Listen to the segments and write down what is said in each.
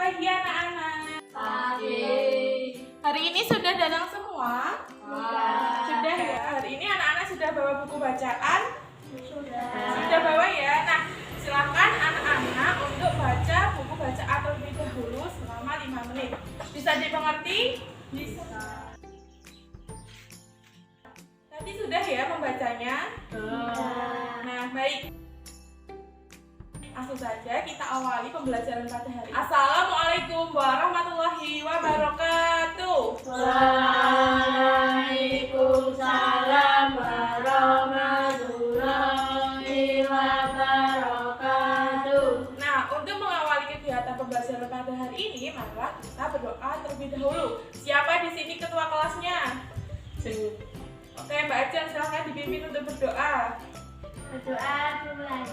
pagi anak-anak. Pagi. Hari ini sudah datang semua? Sudah ya. Hari ini anak-anak sudah bawa buku bacaan? Sudah bawa ya. Nah, silakan anak-anak untuk baca buku bacaan terlebih dahulu selama 5 menit. Bisa dimengerti? Bisa. Tadi sudah ya membacanya? Nah, baik. Langsung saja kita awali pembelajaran pada hari ini. Assalamualaikum warahmatullahi wabarakatuh. Waalaikumsalam warahmatullahi wabarakatuh. Nah, untuk mengawali kegiatan pembelajaran pada hari ini, marilah kita berdoa terlebih dahulu. Siapa di sini ketua kelasnya? Oke, Mbak Ajeng, silahkan dipimpin untuk berdoa. Berdoa mulai.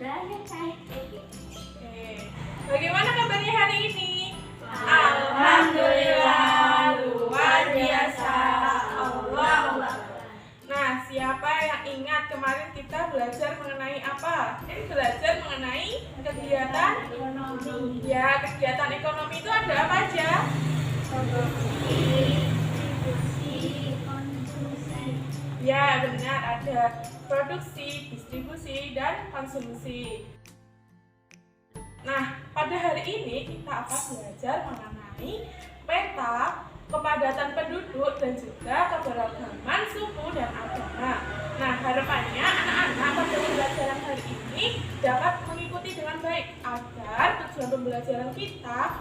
Oke. Bagaimana kabarnya hari ini? Alhamdulillah, luar biasa. Allah. Nah, siapa yang ingat kemarin kita belajar mengenai apa? Belajar mengenai kegiatan Ekonomi. ya, kegiatan ekonomi itu ada apa aja? Ya, benar, ada produksi, distribusi, dan konsumsi. Nah, pada hari ini kita akan belajar mengenai peta, kepadatan penduduk, dan juga keberagaman suku dan agama. Nah, harapannya anak-anak pada pembelajaran hari ini dapat mengikuti dengan baik agar tujuan pembelajaran kita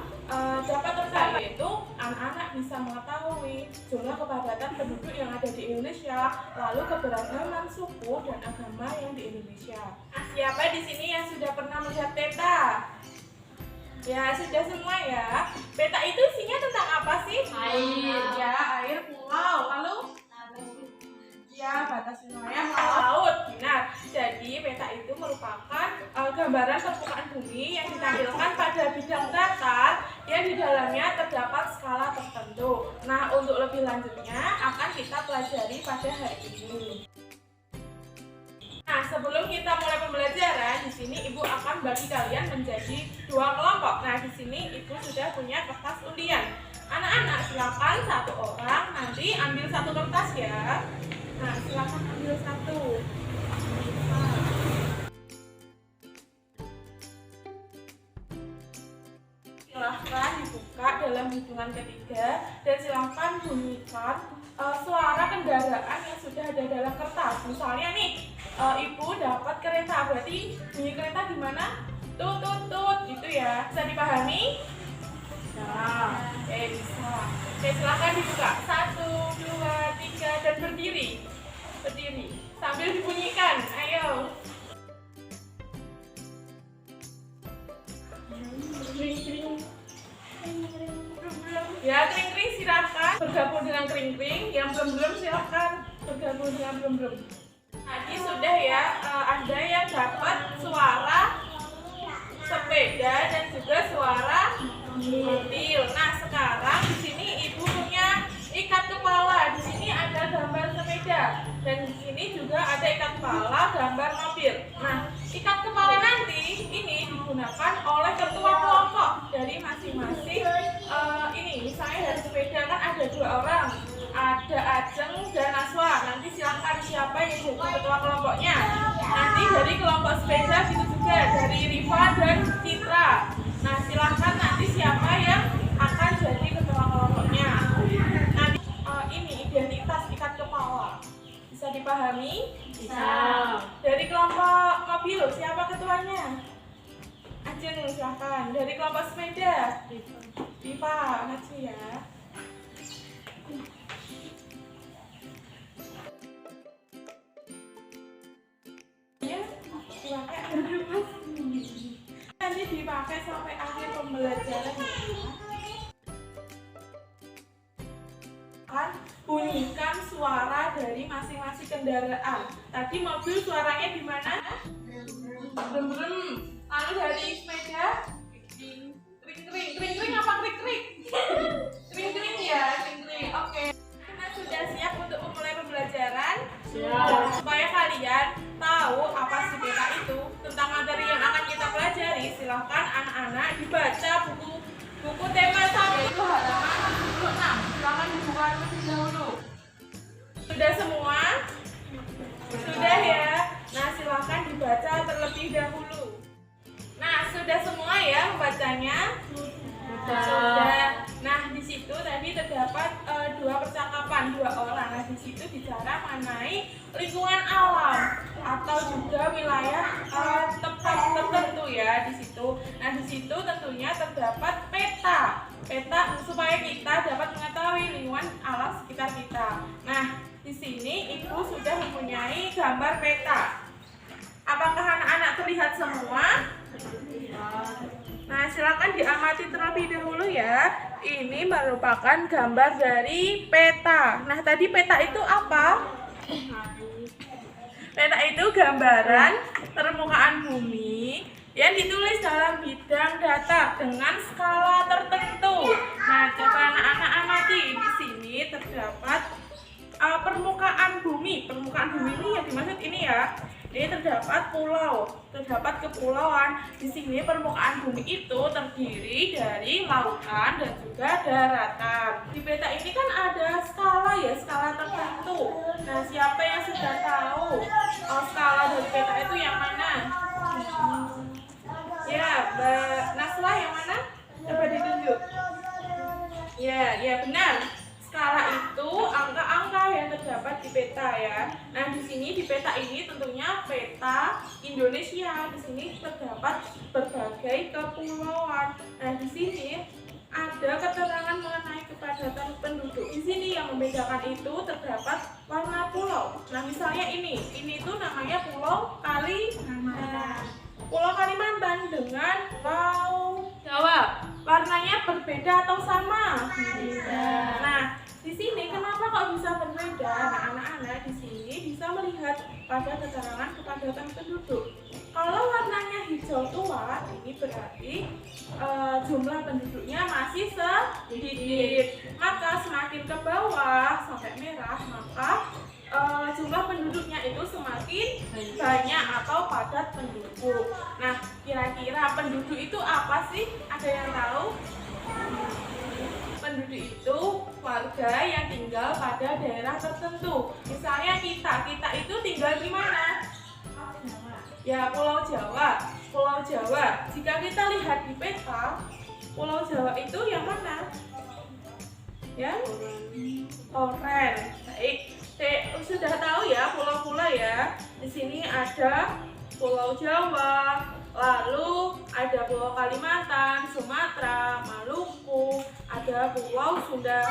dapat tercapai, yaitu anak-anak bisa mengetahui jumlah kepadatan penduduk yang ada di Indonesia, lalu keberagaman suku dan agama yang di Indonesia. Siapa di sini yang sudah pernah melihat peta? Ya, sudah semua ya. Peta itu isinya tentang apa sih? Air. Ya, air, pulau. Lalu? Ya, batas wilayah laut. Benar. Jadi, peta itu merupakan gambaran permukaan bumi yang ditampilkan pada bidang datar yang di dalamnya terdapat skala tertentu. Nah, untuk lebih lanjutnya akan kita pelajari pada hari ini. Nah, sebelum kita mulai pembelajaran, di sini Ibu akan bagi kalian menjadi 2 kelompok. Nah, di sini Ibu sudah punya kertas undian. Anak-anak silakan satu orang nanti ambil satu kertas ya. Nah, silakan ambil satu. Silahkan dibuka dalam hitungan ketiga dan silahkan bunyikan suara kendaraan yang sudah ada dalam kertas. Misalnya nih, Ibu dapat kereta, berarti bunyi kereta gimana? Tut tut tut gitu ya. Bisa dipahami? Nah, bisa. Oke, silahkan dibuka. 1, 2, 3 dan berdiri. Berdiri sambil dibunyikan. Ayo. Ya, kring-kring silahkan bergabung dengan kring-kring. Yang belum-belum silahkan bergabung dengan belum-belum. Tadi sudah ya, ada yang dapat suara sepeda dan juga suara mobil. Nah, sekarang di sini Ibu punya ikat kepala. Di sini ada gambar sepeda dan di sini juga ada ikat kepala gambar mobil. Nah, ikat kepala nanti ini digunakan oleh ketua kelompok dari masing-masing. Ini misalnya dari sepeda kan ada 2 orang, ada Ajeng dan Naswa. Nanti silahkan siapa yang jadi ketua kelompoknya. Nanti dari kelompok sepeda gitu juga, dari Riva dan Citra. Nah, silahkan nanti siapa yang akan jadi ketua kelompoknya. Nanti ini identitas ikat kepala. Bisa dipahami? Bisa. Dari kelompok mobil, siapa ketuanya? Ajeng, silahkan. Dari kelompok sepeda? Diva, maju ya. Ya, dipakai. Nanti dipakai sampai akhir pembelajaran. Bunyikan suara dari masing-masing kendaraan. Tadi mobil suaranya di mana? Brem-brem. Lalu dari sepeda? Kring-kring. Kring-kring apa krik-krik? Kring-kring ya, kring-kring. Oke. Kita sudah siap untuk memulai pembelajaran? Siap. Supaya kalian tahu apa sih peta itu, tentang materi yang akan kita pelajari, silahkan dibaca buku tema 1 halaman 76. Silakan dibuka terlebih dahulu. Sudah semua? Sudah ya. Nah, silakan dibaca terlebih dahulu. Nah, sudah semua ya membacanya? Sudah. Nah, di situ tadi terdapat dua percakapan dua orang. Nah, di situ bicara mengenai lingkungan alam atau juga wilayah tempat tertentu ya di situ. Nah, di situ tentunya terdapat peta supaya kita dapat mengetahui lingkungan alam sekitar kita. Nah, di sini Ibu sudah mempunyai gambar peta. Apakah anak-anak terlihat semua? Nah, silakan diamati terlebih dahulu ya. Ini merupakan gambar dari peta. Nah, tadi peta itu apa? Peta itu gambaran permukaan bumi yang ditulis dalam bidang data dengan skala tertentu. Nah, coba anak-anak amati. Di sini terdapat permukaan bumi. Permukaan bumi ini yang dimaksud ini ya. Ini terdapat pulau, terdapat kepulauan. Di sini permukaan bumi itu terdiri dari lautan dan juga daratan. Di peta ini kan ada skala ya, skala tertentu. Nah, siapa yang sudah tahu skala dari peta itu yang mana? Ya, Mbak Nasla yang mana? Coba ditunjuk. Ya benar. Skala itu angka-angka yang terdapat di peta ya. Nah, di sini di peta ini tentunya peta Indonesia. Di sini terdapat berbagai kepulauan. Nah, di sini ada keterangan mengenai kepadatan penduduk. Di sini yang membedakan itu terdapat warna pulau. Nah, misalnya ini tuh namanya Pulau Kalimantan. Pulau Kalimantan dengan Pulau Jawa. Warnanya berbeda atau sama? Berbeda. Nah, di sini kenapa kok bisa berbeda? Nah, anak-anak di sini bisa melihat pada keterangan kepadatan penduduk. Kalau warnanya hijau tua, ini berarti jumlah penduduknya masih sedikit. Maka semakin ke bawah sampai merah, maka jumlah penduduknya itu semakin banyak atau padat penduduk. Nah, kira-kira penduduk itu apa sih? Ada yang tahu? Penduduk itu warga yang tinggal pada daerah tertentu. Misalnya kita itu tinggal di mana? Ya, Pulau Jawa. Pulau Jawa. Jika kita lihat di peta, Pulau Jawa itu yang mana? Ya, Oren. Baik. Sudah tahu ya pulau-pulau ya. Di sini ada Pulau Jawa, lalu ada Pulau Kalimantan, Sumatera, Maluku, ada Pulau Sunda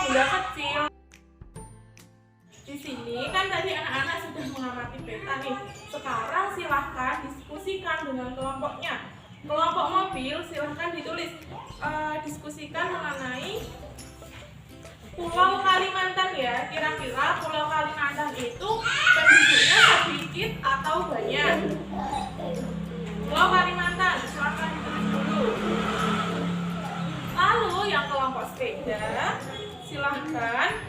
kecil. Di sini kan tadi anak-anak sudah mengamati peta nih. Sekarang silahkan diskusikan dengan kelompoknya. Kelompok mobil silahkan ditulis, diskusikan mengenai Pulau Kalimantan ya. Kira-kira Pulau Kalimantan itu penduduknya sedikit atau banyak? Pulau Kalimantan, silahkan ditulis dulu. Lalu yang kelompok sepeda, silahkan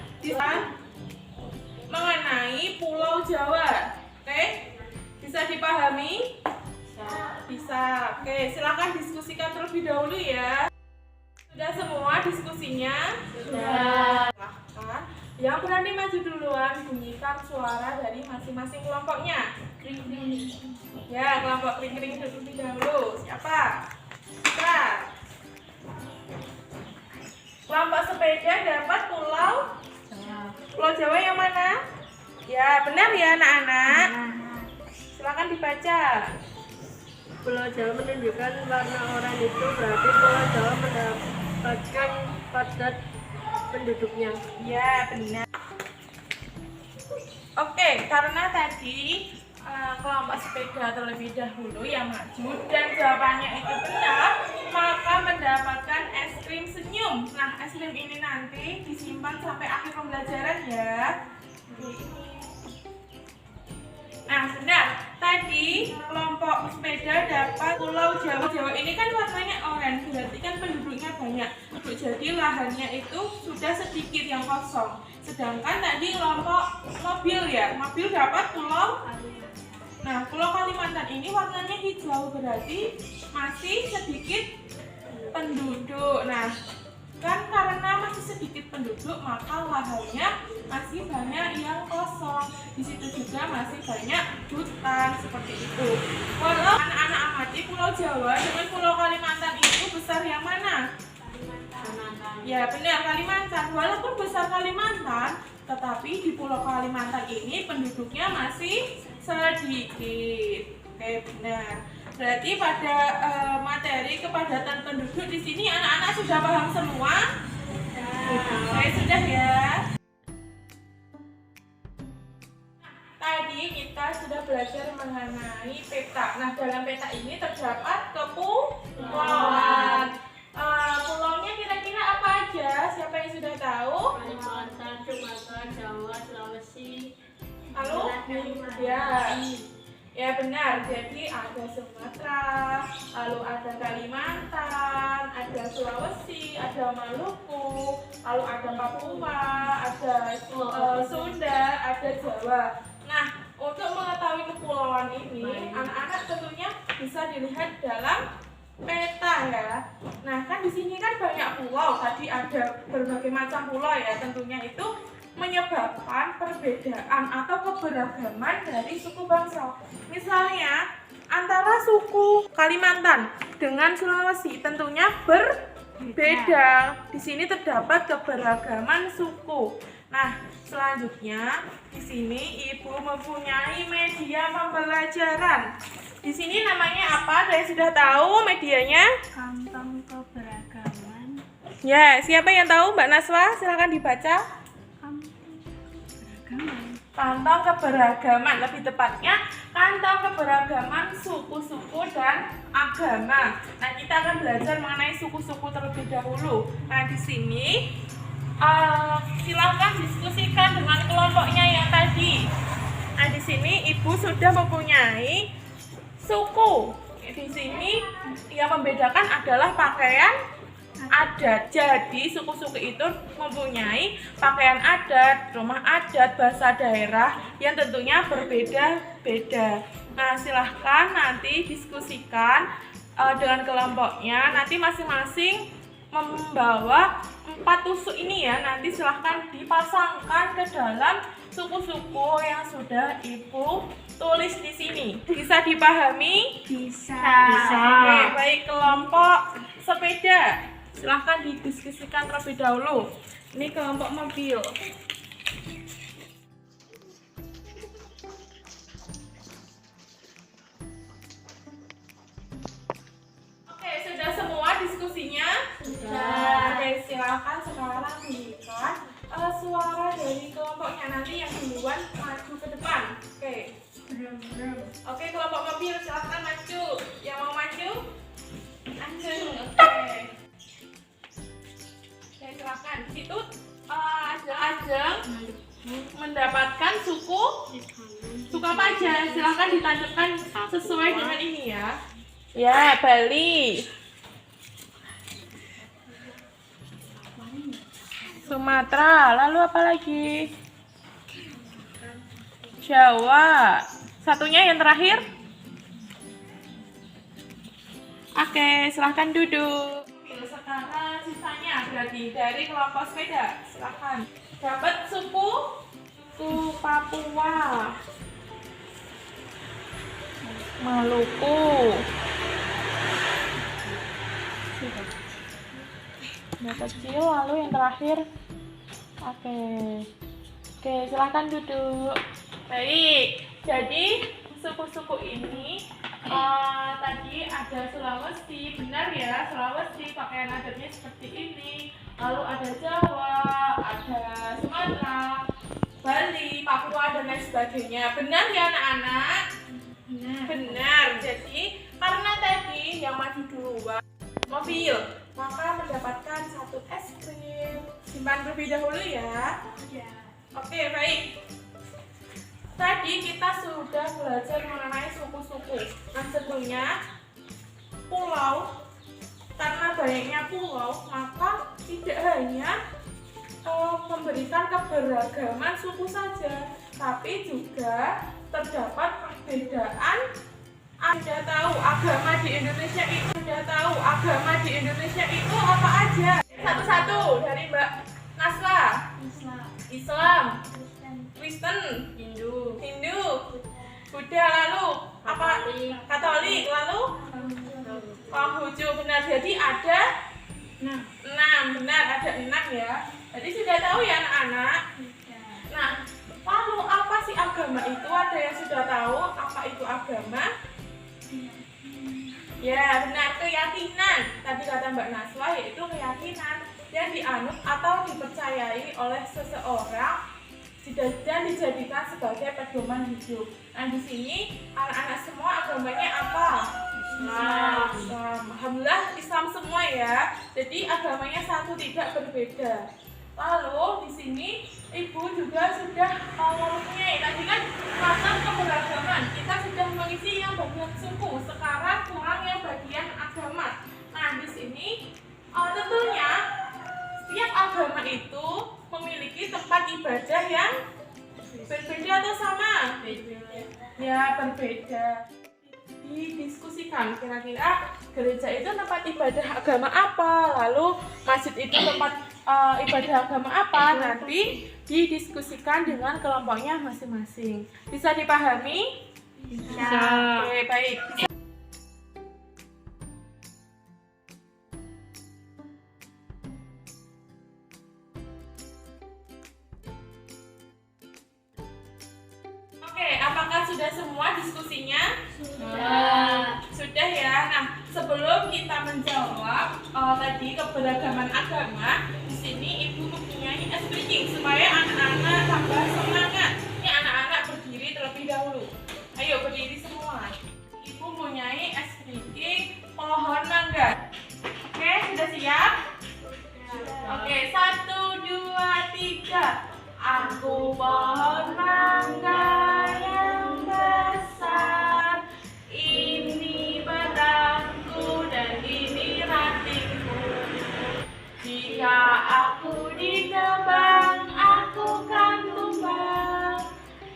mengenai Pulau Jawa. Oke, bisa dipahami? Bisa. Oke, silahkan diskusikan terlebih dahulu ya. Sudah semua diskusinya? Sudah. Silahkan. Yang berani maju duluan, bunyikan suara dari masing-masing kelompoknya. Kring-kring. Ya, kelompok kring-kring terlebih dahulu. Siapa? Kita. Kelompok sepeda dapat Pulau Jawa yang mana? Ya, benar ya anak-anak. Silakan dibaca. Pulau Jawa menunjukkan warna oranye itu berarti Pulau Jawa mendapatkan padat penduduknya. Ya, benar. Oke, karena tadi kelompok sepeda terlebih dahulu yang maju dan jawabannya itu benar, maka mendapatkan es krim senyum. Nah, es krim ini nanti disimpan sampai akhir pembelajaran ya. Nah, benar. Tadi kelompok sepeda dapat Pulau Jawa. Jawa ini kan warnanya oranye, berarti kan penduduknya banyak. Jadi lahannya itu sudah sedikit yang kosong. Sedangkan tadi kelompok mobil ya, mobil dapat Pulau. Nah, Pulau Kalimantan ini warnanya hijau, berarti masih sedikit penduduk. Nah, kan karena masih sedikit penduduk, maka lahannya masih banyak yang kosong. Di situ juga masih banyak hutan seperti itu. Kalau anak-anak amati Pulau Jawa dengan Pulau Kalimantan itu besar yang mana? Kalimantan. Ya benar, Kalimantan. Walaupun besar Kalimantan, tetapi di Pulau Kalimantan ini penduduknya masih sedikit. Oke, benar. Berarti pada materi kepadatan penduduk di sini anak-anak sudah paham semua? Saya sudah ya. Tadi kita sudah belajar mengenai peta. Nah, dalam peta ini terdapat kepulauan. Pulaunya kira-kira apa aja? Siapa yang sudah tahu? Kalimantan, Sumatera, Jawa, Sulawesi. Lalu? Ya benar, jadi ada Sumatera, lalu ada Kalimantan, ada Sulawesi, ada Maluku, lalu ada Papua, ada Sunda, ada Jawa. Nah, untuk mengetahui kepulauan ini, anak-anak tentunya bisa dilihat dalam peta ya. Nah, kan di sini kan banyak pulau, tadi ada berbagai macam pulau ya, tentunya itu menyebabkan perbedaan atau keberagaman dari suku bangsa. Misalnya antara suku Kalimantan dengan Sulawesi tentunya berbeda. Di sini terdapat keberagaman suku. Nah, selanjutnya di sini Ibu mempunyai media pembelajaran. Di sini namanya apa? Saya sudah tahu medianya? Kantong keberagaman. Ya, siapa yang tahu? Mbak Naswa, silakan dibaca. Kantong keberagaman, lebih tepatnya kantong keberagaman suku-suku dan agama. Nah, kita akan belajar mengenai suku-suku terlebih dahulu. Nah, di sini silakan diskusikan dengan kelompoknya yang tadi. Nah, di sini Ibu sudah mempunyai suku. Di sini yang membedakan adalah pakaian adat. Jadi suku-suku itu mempunyai pakaian adat, rumah adat, bahasa daerah yang tentunya berbeda-beda. Nah, silahkan nanti diskusikan dengan kelompoknya. Nanti masing-masing membawa 4 tusuk ini ya. Nanti silahkan dipasangkan ke dalam suku-suku yang sudah Ibu tulis di sini. Bisa dipahami? Bisa. Oke, baik, kelompok sepeda. Silahkan didiskusikan terlebih dahulu. Ini kelompok mobil. Oke, sudah semua diskusinya? Sudah. Oke, silahkan sekarang berikan suara dari kelompoknya. Nanti yang duluan maju ke depan. Oke. Oke, kelompok mobil silahkan maju. Yang mau maju? Anjing. Oke. Silakan. Itu Ajeng mendapatkan suku apa aja? Silakan ditampilkan sesuai dengan ini ya. Ya, Bali, Sumatera, lalu apa lagi? Jawa. Satunya yang terakhir? Oke, silahkan duduk. Sekarang sisanya berarti dari kelompok sepeda, silahkan. Dapat suku Papua, Maluku, yang kecil, lalu yang terakhir. Oke, silahkan duduk. Baik, jadi suku-suku ini tadi ada Sulawesi, benar ya, Sulawesi pakaian adatnya seperti ini. Lalu ada Jawa, ada Sumatera, Bali, Papua dan lain sebagainya. Benar ya anak-anak? Benar. Jadi karena tadi yang maju duluan mobil, maka mendapatkan 1 es krim. Simpan terlebih dahulu ya. Oke, baik. Tadi kita sudah belajar mengenai suku-suku. Nah, tentunya pulau, karena banyaknya pulau, maka tidak hanya memberikan keberagaman suku saja, tapi juga terdapat perbedaan sudah tahu agama di Indonesia itu apa aja? Satu-satu dari Mbak Nasla. Islam, Kristen, Hindu, Buddha, lalu apa? Katolik, lalu Konghucu. Benar. Jadi ada 6. Benar, ada 6 ya. Jadi sudah tahu ya anak-anak. Nah, lalu apa sih agama itu? Ada yang sudah tahu apa itu agama? Ya, benar, keyakinan. Tadi kata Mbak Naswa, yaitu keyakinan yang dianut atau dipercayai oleh seseorang dan dijadikan sebagai pedoman hidup. Nah, di sini anak-anak semua agamanya apa? Islam. Alhamdulillah Islam semua ya. Jadi agamanya satu, tidak berbeda. Lalu di sini Ibu juga sudah mempunyai tadi kan macam keberagaman. Kita sudah mengisi yang bagian suku. Sekarang kurang yang bagian agama. Nah, di sini tentunya setiap agama itu memiliki tempat ibadah yang berbeda atau sama? Ya, berbeda. Didiskusikan kira-kira gereja itu tempat ibadah agama apa, lalu masjid itu tempat ibadah agama apa, nanti didiskusikan dengan kelompoknya masing-masing. Bisa dipahami? Bisa. Oke, baik. Oke, apakah sudah semua diskusinya? Sudah ya. Nah, sebelum kita menjawab tadi keberagaman agama, di sini Ibu mempunyai ice breaking supaya anak-anak tambah semangat. Ini anak-anak berdiri terlebih dahulu. Ayo berdiri semua. Ibu mempunyai ice breaking pohon mangga. Oke, sudah siap? Oke, 1, 2, 3. Aku pohon mangga yang besar, ini batangku dan ini rantingku. Jika aku ditebang, aku kan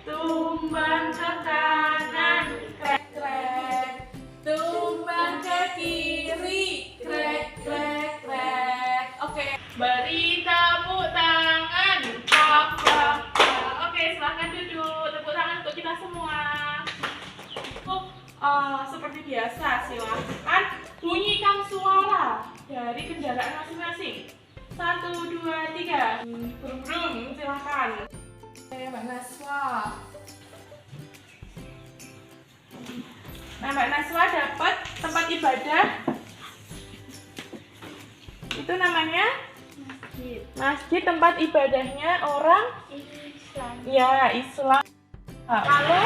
tumbang ke kanan, krek krek, tumbang ke kiri, krek krek krek. Oke, beri tepuk tangan. Oke, silahkan duduk. Tepuk tangan untuk kita semua. Seperti biasa, silahkan bunyikan suara dari kendaraan masing-masing. 1, 2, 3. Brum, silahkan. Mbak Naswa. Nah, Mbak Naswa dapat tempat ibadah. Itu namanya? Masjid, tempat ibadahnya orang Islam. Ya, Islam. Lalu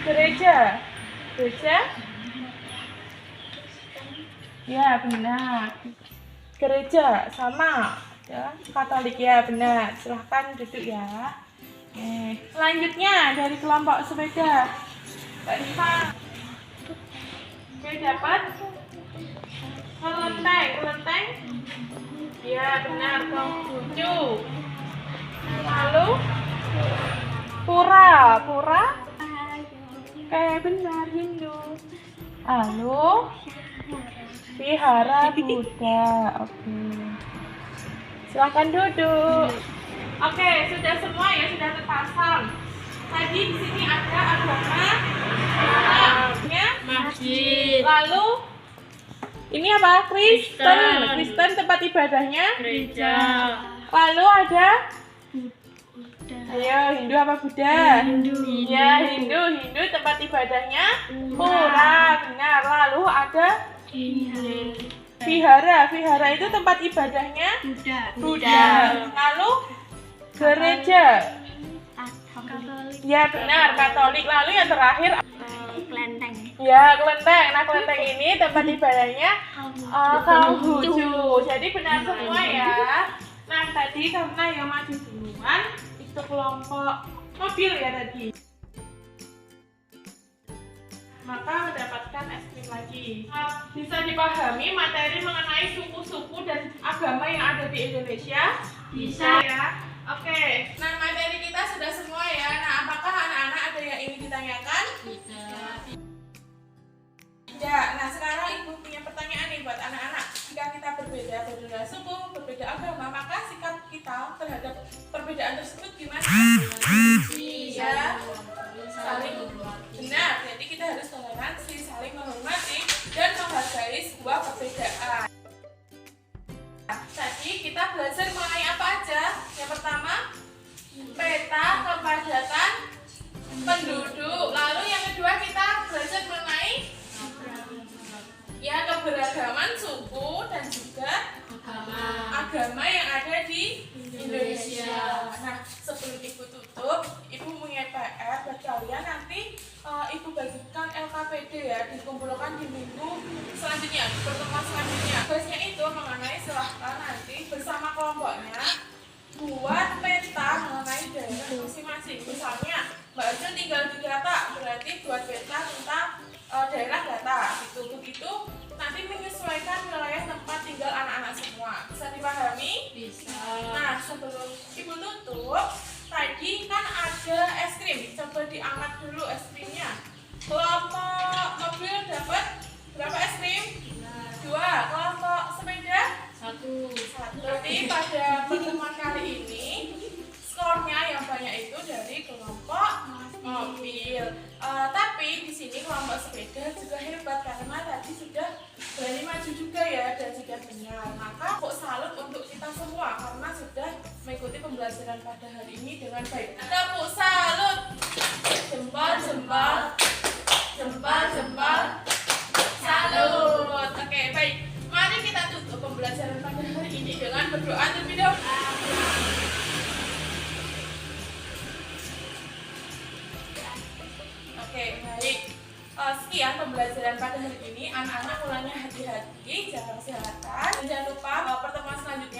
gereja. Ya, benar. Gereja sama. Ya, Katolik ya, benar. Silahkan duduk ya. Selanjutnya dari kelompok sepeda. Mbak Rifa. Oke, dapat kelenteng. Ya, benar, Konghucu. Lalu pura. Benar, Hindu. Lalu vihara Buddha. Oke. Silakan duduk. Oke, sudah semua ya, sudah terpasang. Tadi di sini ada agama, masjid. Lalu ini apa? Kristen tempat ibadahnya Gereja. Lalu ada Ayo, Hindu apa Buddha? Hindu. Ya, Hindu tempat ibadahnya pura. Benar. Lalu ada vihara itu tempat ibadahnya Buddha. Lalu gereja. Ya, benar, Katolik. Lalu yang terakhir Kelenteng. ya, kelenteng. Nah, kelenteng ini tempat ibadahnya Konghucu. Jadi benar semua ya. Nah, tadi karena yang maju duluan itu kelompok mobil ya tadi, maka mendapatkan es krim lagi. Bisa dipahami materi mengenai suku-suku dan agama yang ada di Indonesia? Bisa ya. Oke, nah materi kita sudah semua ya. Nah, apakah anak-anak ada yang ingin ditanyakan? Tidak. sekarang Ibu punya pertanyaan nih buat anak-anak. Jika kita berbeda suku, berbeda agama, maka sikap kita terhadap perbedaan tersebut gimana? Bisa saling benar. Jadi kita harus toleransi, saling menghormati dan menghargai sebuah perbedaan. Tadi kita belajar mengenai apa aja? Yang pertama, peta kepadatan penduduk. Lalu yang kedua kita belajar mengenai ya keberagaman suku dan juga agama yang ada di Indonesia. Nah, sebelum Ibu tutup, Ibu punya PR buat kalian. Nanti Ibu bagikan LKPD ya, dikumpulkan di minggu selanjutnya, pertemuan selanjutnya. Tugasnya itu mengenai silahkan nanti bersama kelompoknya buat peta mengenai daerah masing-masing. Misalnya Mbak Ajun tinggal di Gata, berarti buat peta tentang daerah Gata. Begitu nanti menyesuaikan wilayah tempat tinggal anak-anak semua. Bisa dipahami? Bisa. Nah, sebelum Ibu tutup, tadi kan ada es krim. Coba diangkat dulu es krimnya. Kelompok mobil dapat berapa es krim? 2. Kelompok sepeda? 1. Berarti pada pertemuan kali ini skornya yang banyak itu dari kelompok mobil. Tapi di sini kelompok sepeda juga hebat karena tadi sudah berani maju juga ya dan sudah benar. Maka kok salut untuk kita semua karena sudah mengikuti pembelajaran pada hari ini dengan baik. Tepuk salut. Jempol, jempol, jempol, jempol. Salut. Oke, baik. Mari kita tutup pembelajaran pada hari ini dengan berdoa terlebih dahulu. Oke, baik. Sekian pembelajaran pada hari ini. Anak-anak ulangnya hati-hati, jaga kesehatan. Dan jangan lupa pertemuan selanjutnya